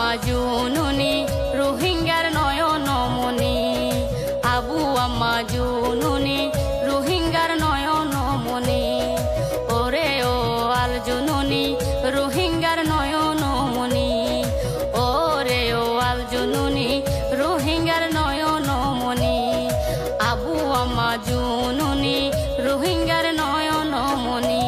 আম্মা জননী রোহিঙ্গার নয়নমণি, আবু আম্মা জননী রোহিঙ্গার নয়নমণি, ওরে ও আল জননী রোহিঙ্গার নয়নমণি, ওরে ও আল জননী রোহিঙ্গার নয়নমণি, আবু আম্মা জননী রোহিঙ্গার নয়নমণি।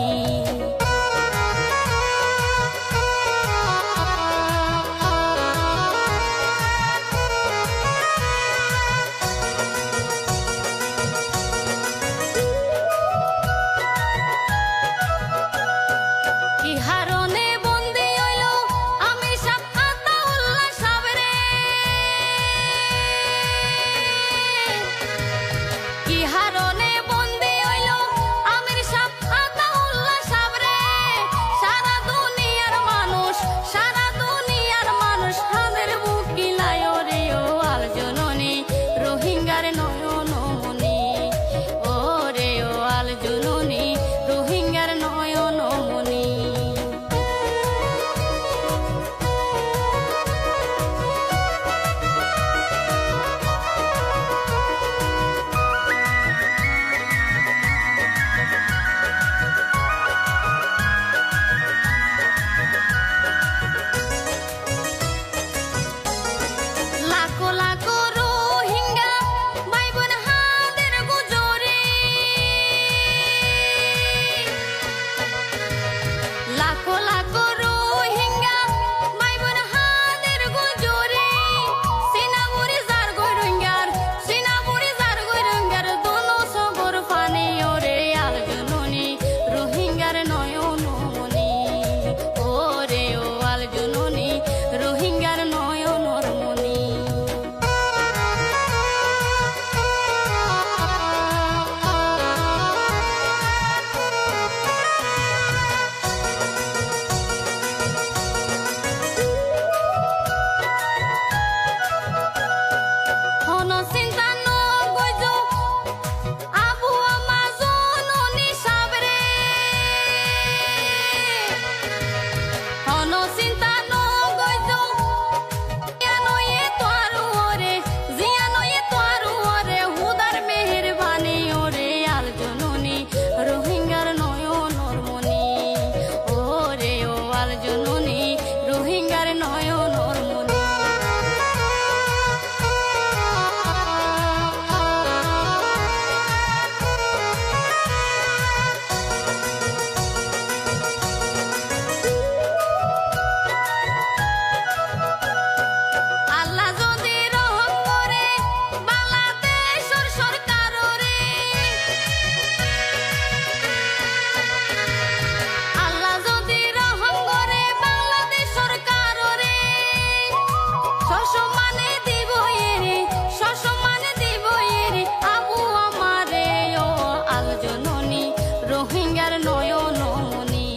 রোহিঙ্গার নয়নমণি,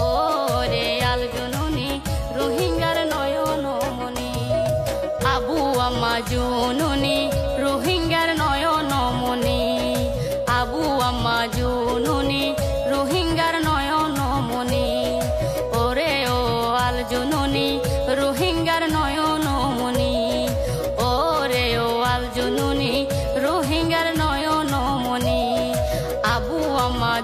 ওরে আল জননী রোহিঙ্গার নয়নমণি, আবু আম্মা জননী রোহিঙ্গার নয়নমণি, আবু আম্মা জননী রোহিঙ্গার নয়নমণি, ওরে ও আল জননী রোহিঙ্গার নয়নমণি, ওরে ও আল জননী রোহিঙ্গার নয়নমণি, আবু আম্মা